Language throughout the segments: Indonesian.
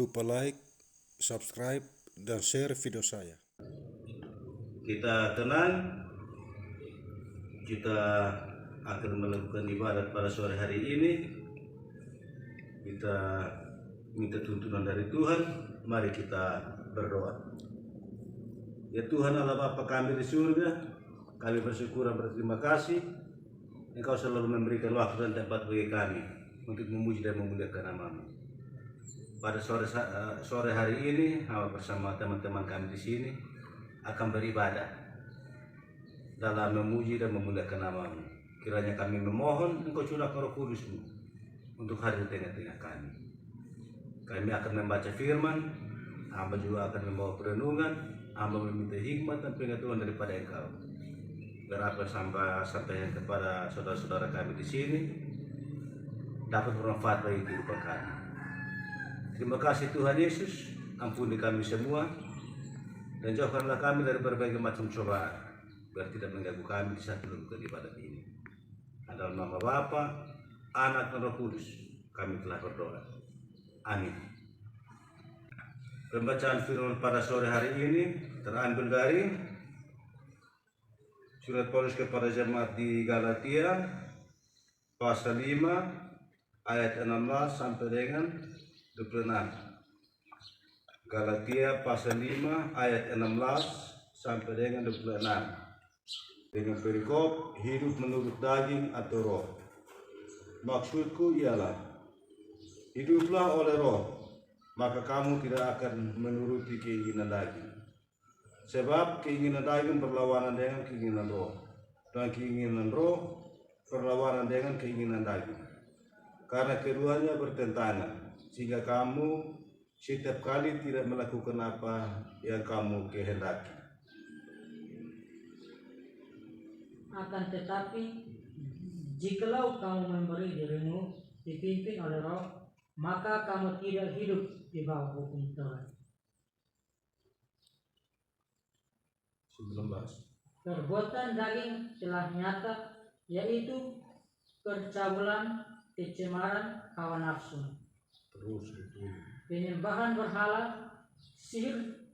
lupa like, subscribe, dan share video saya. Kita tenang, kita akan melakukan ibadat pada sore hari ini. Kita minta tuntunan dari Tuhan. Mari kita berdoa. Ya Tuhan Allah Bapa kami di surga, kami bersyukur dan berterima kasih Engkau selalu memberikan waktu dan tempat bagi kami untuk memuji dan memuliakan nama-Mu. Pada sore hari ini, bersama teman-teman kami di sini akan beribadah dalam memuji dan memuliakan nama-Mu. Kiranya kami memohon Engkau curahkan Roh Kudus-Mu untuk hadir di tengah-tengah kami. Kami akan membaca firman, hamba juga akan membawa perenungan, hamba meminta hikmat dan pengetahuan daripada Engkau. Biar apa sampaikan kepada saudara-saudara kami di sini dapat bermanfaat bagi kehidupan kami. Terima kasih Tuhan Yesus, ampuni kami semua dan jauhkanlah kami dari berbagai macam cobaan, biar tidak mengganggu kami di saat melakukan ibadat ini. Dalam nama Bapa, Anak dan Roh Kudus, kami telah berdoa. Amin. Pembacaan firman pada sore hari ini terambil dari surat Paulus kepada jemaat di Galatia pasal 5 ayat 16 sampai dengan 26. Galatia pasal 5 ayat 16 sampai dengan 26. Dengan perikop hidup menurut daging atau roh. Maksudku ialah hiduplah oleh roh, maka kamu tidak akan menuruti keinginan daging. Sebab keinginan daging berlawanan dengan keinginan roh, dan keinginan roh berlawanan dengan keinginan daging. Karena keduanya bertentangan, sehingga kamu setiap kali tidak melakukan apa yang kamu kehendaki. Akan tetapi, jikalau kamu memberi dirimu dipimpin oleh roh, maka kamu tidak hidup di bawah hukum Taurat. 19. Perbuatan daging telah nyata, yaitu percabulan, kecemaran, hawa nafsu, Terus itu. penyembahan berhala, sihir,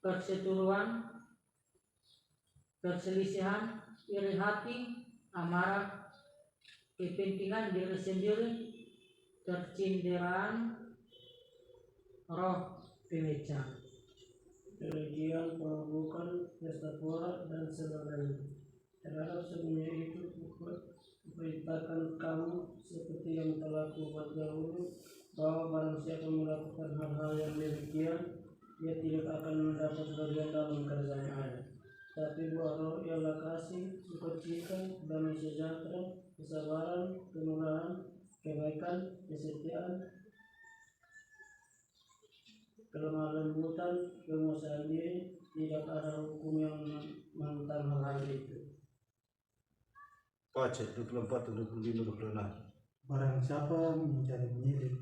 perseteruan, perselisihan, iri hati, amarah, kepentingan diri sendiri, tercinderaan, roh pemecah, kejian, perampokan, pesta pora, dan sebagainya. Terhadap semuanya itu perintahkan kamu seperti yang telah kubuat dahulu, bahwa barang siapa melakukan hal-hal yang demikian, ia tidak akan mendapat bagian dalam kerajaan Allah. Tapi buah roh ialah kasih, sukacita, damai sejahtera, kesabaran, kemurahan, kebaikan, kesetiaan, kelemah lembutan, penguasaan diri. Tidak ada hukum yang menentang hal itu. Baca 24, 25, 26. Barang siapa mencari milik,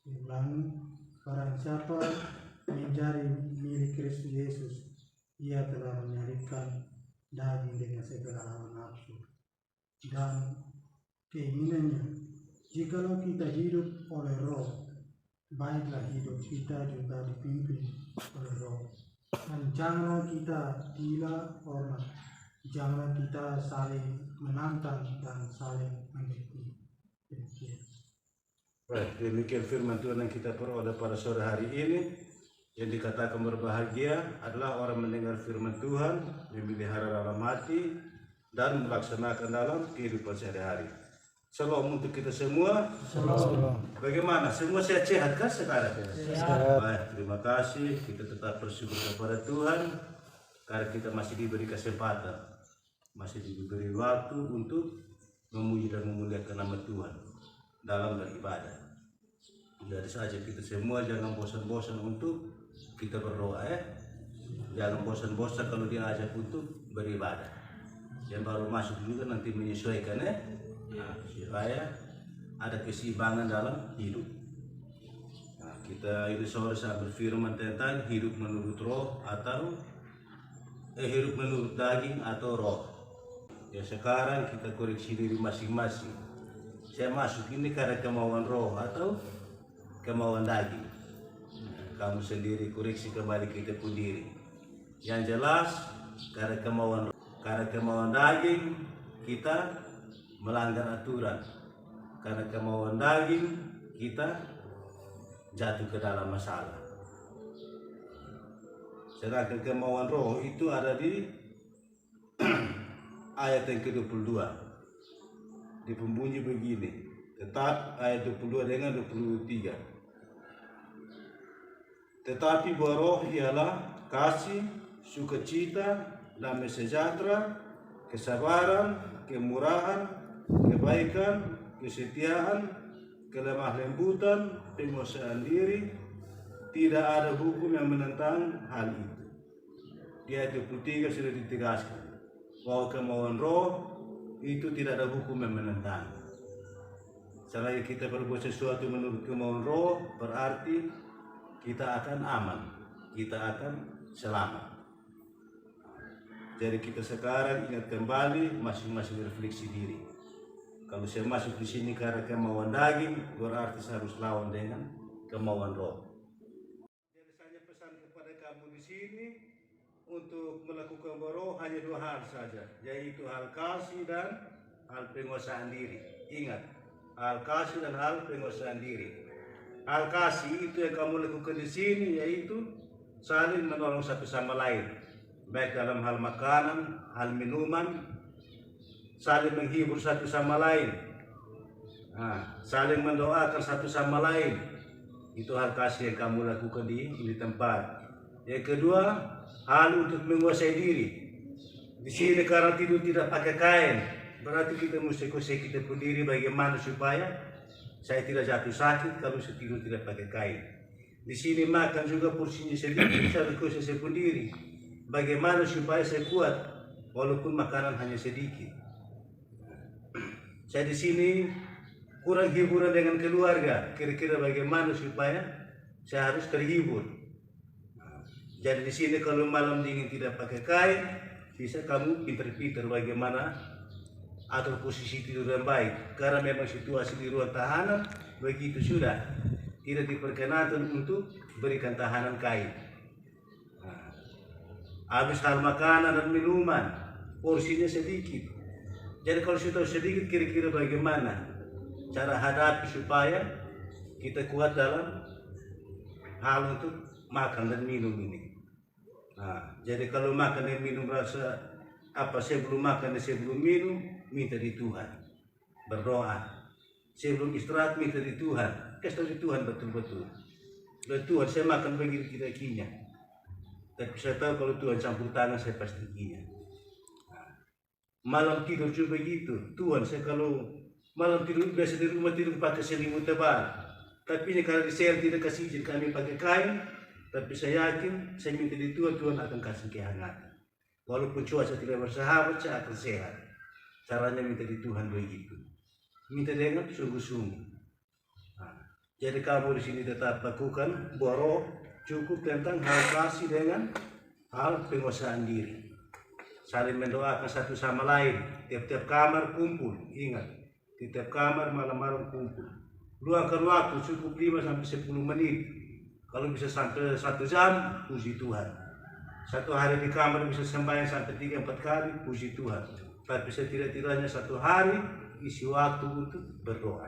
ulangi, barang siapa mencari milik Kristus Yesus, ia telah menyalibkan daging dengan segala hawa nafsu dan keinginannya. Jikalau kita hidup oleh roh, baiklah hidup kita juga dipimpin oleh roh. Dan janganlah kita gila hormat, janganlah kita saling menantang dan saling mengikuti. Baik, demikian firman Tuhan yang kita peroleh pada sore hari ini. Yang dikatakan berbahagia adalah orang mendengar firman Tuhan, memelihara dalam hati, dan melaksanakan dalam kehidupan sehari-hari. Shalom untuk kita semua. Shalom. Bagaimana? Semua sehat kan sekarang? Sehat. Baik, terima kasih. Kita tetap bersyukur kepada Tuhan karena kita masih diberi kesempatan, masih diberi waktu untuk memuji dan memuliakan nama Tuhan dalam beribadah. Jadi saja kita semua jangan bosan-bosan untuk kita berdoa Jangan bosan-bosan kalau diajak untuk beribadah. Yang baru masuk juga nanti menyesuaikan supaya ada keseimbangan dalam hidup. Nah, kita ini sore saya berfirman tentang hidup menurut roh atau hidup menurut daging atau roh. Ya sekarang kita koreksi diri masing-masing. Saya masuk ini karena kemauan roh atau kemauan daging. kamu sendiri koreksi kembali kita pun diri. Yang jelas karena kemauan daging kita melanggar aturan, karena kemauan daging kita jatuh ke dalam masalah. Sedangkan kemauan roh itu ada di ayat yang ke-22. Di pembunyi begini, tetap ayat 22 dengan 23. Tetapi buah roh ialah kasih, sukacita, damai sejahtera, kesabaran, kemurahan, kebaikan, kesetiaan, kelemah lembutan, penguasaan diri. Tidak ada hukum yang menentang hal itu. Di ayat 23 sudah ditegaskan bahwa kemauan roh itu tidak ada hukum yang menentang. Selagi kita berbuat sesuatu menurut kemauan roh, berarti kita akan aman, kita akan selamat. Jadi kita sekarang ingat kembali, masing-masing refleksi diri. Kalau saya masuk di sini karena kemauan daging, berarti saya harus lawan dengan kemauan roh. Jadi saya pesan kepada kamu di sini untuk melakukan roh hanya 2 hal saja, yaitu hal kasih dan hal penguasaan diri. Ingat, hal kasih dan hal penguasaan diri. Hal kasih itu yang kamu lakukan di sini, yaitu saling menolong satu sama lain, baik dalam hal makanan, hal minuman, saling menghibur satu sama lain, saling mendoakan satu sama lain. Itu hal kasih yang kamu lakukan di tempat. Yang kedua, hal untuk menguasai diri. Di sini karena tidur tidak pakai kain, berarti kita mesti kuasai kita pun diri bagaimana supaya saya tidak jatuh sakit kalau saya tidur tidak pakai kain. Di sini makan juga porsinya sedikit, saya harus kuasai saya pun diri. Bagaimana supaya saya kuat walaupun makanan hanya sedikit. Saya di sini kurang hiburan dengan keluarga, kira-kira bagaimana supaya saya harus terhibur. Jadi di sini kalau malam dingin tidak pakai kain, bisa kamu pintar-pintar bagaimana atur posisi tidur yang baik. Karena memang situasi di ruang tahanan begitu sudah tidak diperkenankan untuk berikan tahanan kain. Habis hal makanan dan minuman, porsinya sedikit. Jadi kalau sudah sedikit, kira-kira bagaimana cara hadapi supaya kita kuat dalam hal untuk makan dan minum ini. Jadi kalau makan dan minum rasa sebelum makan dan sebelum minum, minta di Tuhan, berdoa. Sebelum istirahat minta di Tuhan, kasih di Tuhan betul-betul. Dan Tuhan, saya makan begini tidak kinya, tapi saya tahu kalau Tuhan campur tangan saya pasti kinya. Malam tidur juga begitu. Tuhan, saya kalau malam tidur biasa di rumah tidur pakai selimut tebal, tapi ini karena di sel tidak kasih izin kami pakai kain. Tapi saya yakin, saya minta di Tuhan, Tuhan akan kasih kehangatan. Walaupun cuaca tidak bersahabat, saya akan sehat. Caranya minta di Tuhan begitu. Minta dengan sungguh-sungguh. Jadi kamu di sini tetap lakukan buah roh, cukup tentang hal kasih dengan hal penguasaan diri. Saling mendoakan satu sama lain. Tiap-tiap kamar kumpul. Ingat, di tiap kamar malam-malam kumpul. Luangkan waktu cukup 5-10 menit. Kalau bisa sampai 1 jam, puji Tuhan. Satu hari di kamar bisa sembahyang sampai 3-4 kali, puji Tuhan. Tapi setidak-tidaknya 1 hari isi waktu untuk berdoa.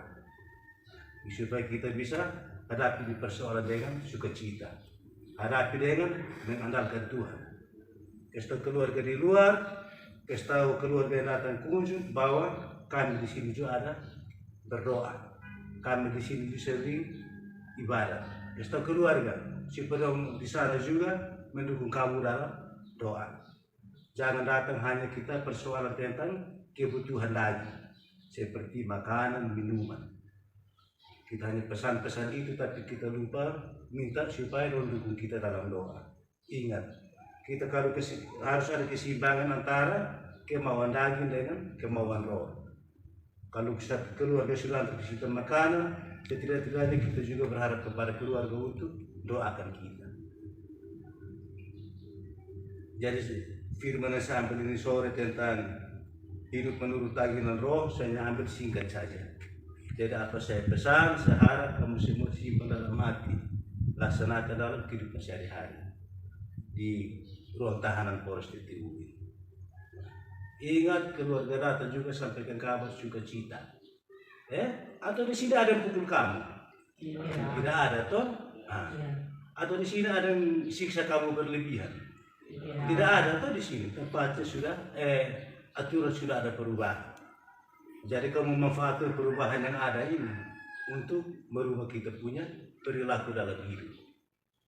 Supaya kita bisa hadapi di persoalan dengan sukacita. Hadapi dengan mengandalkan Tuhan. Kasih tahu keluarga di luar, kasih tahu keluarga yang datang kunjung bahwa kami di sini juga ada berdoa. Kami di sini juga sering ibadah. Kasih tahu keluarga supaya di sana juga mendukung kamu dalam doa. Jangan datang hanya kita persoalan tentang kebutuhan lagi, seperti makanan, minuman. Kita hanya pesan-pesan itu, tapi kita lupa minta supaya mendukung kita dalam doa. Ingat, kita kalau harus ada keseimbangan antara kemauan daging dengan kemauan roh. Kalau kita keluarga sudah terkesihkan makanan, setidak-tidaknya kita juga berharap kepada keluarga untuk doakan kita. Jadi firman yang saya ambil ini sore tentang hidup menurut daging dan roh, saya ambil singkat saja. Jadi apa saya pesan, saya harap kamu semua simpan dalam hati. laksanakan dalam kehidupan sehari-hari di ruang tahanan Polres TTU ini. Ingat, keluarga datang juga sampaikan kabar sukacita. Atau di sini ada yang pukul kamu? Tidak ada toh? Atau di sini ada yang siksa kamu berlebihan? Tidak ada toh di sini. Tempatnya sudah aturan sudah ada perubahan. Jadi kamu memanfaatkan perubahan yang ada ini untuk merubah kita punya perilaku dalam hidup.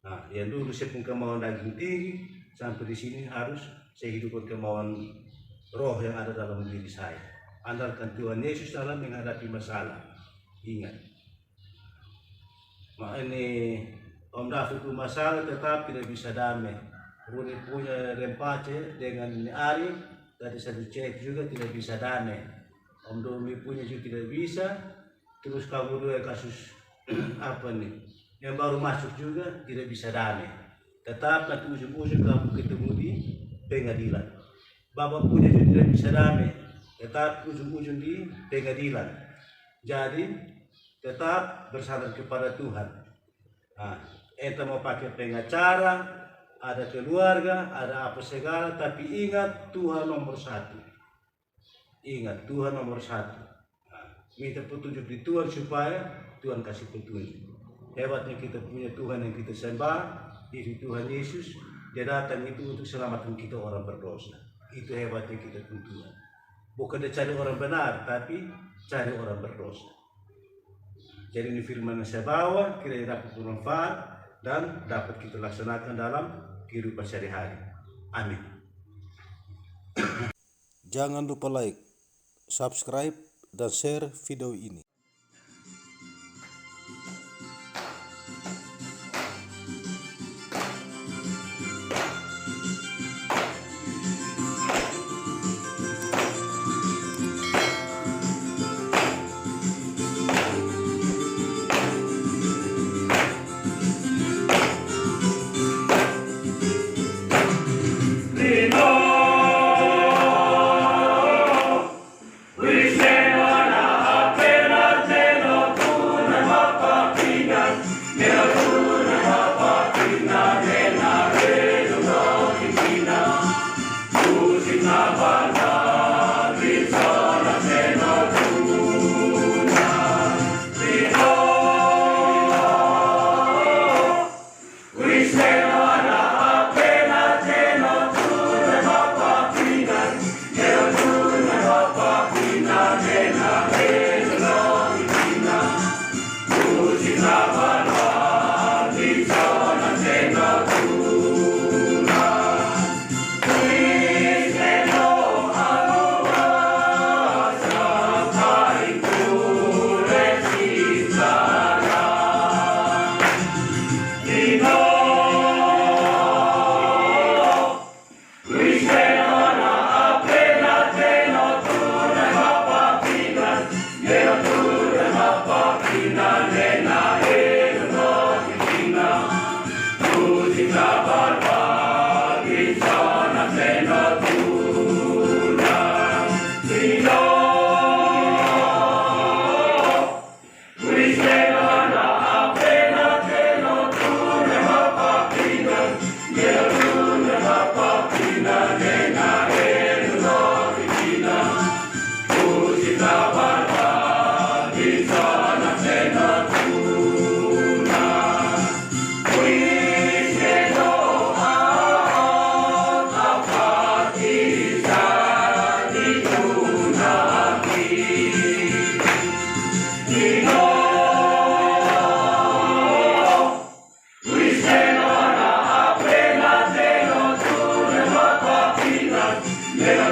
Nah, yang dulu saya punya kemauan daging tinggi, sampai di sini harus saya hidupkan kemauan roh yang ada dalam diri saya. Andalkan Tuhan Yesus dalam menghadapi masalah. Ingat, ini Om David punya masalah tetap tidak bisa damai. Runi punya rempace dengan Ari, tadi satu cek juga tidak bisa damai. Om Domi punya juga tidak bisa. Terus kamu dua kasus apa nih yang baru masuk juga tidak bisa damai. Tetap nanti ujung-ujung kamu ketemu di pengadilan. Bapak punya juga tidak bisa damai. Tetap ujung-ujung di pengadilan. Jadi tetap bersandar kepada Tuhan. Nah, ente mau pakai pengacara, ada keluarga, ada apa segala, tapi ingat Tuhan nomor satu. Ingat Tuhan nomor satu. Nah, minta petunjuk di Tuhan supaya Tuhan kasih petunjuk. Hebatnya kita punya Tuhan yang kita sembah, itu Tuhan Yesus. Dia datang itu untuk selamatkan kita orang berdosa. Itu hebatnya kita punya Tuhan. Bukan dia cari orang benar, tapi cari orang berdosa. Jadi ini firman yang saya bawa, kira-kira dapat bermanfaat dan dapat kita laksanakan dalam kehidupan sehari-hari. Amin. Jangan lupa like, subscribe, dan share video ini. Nella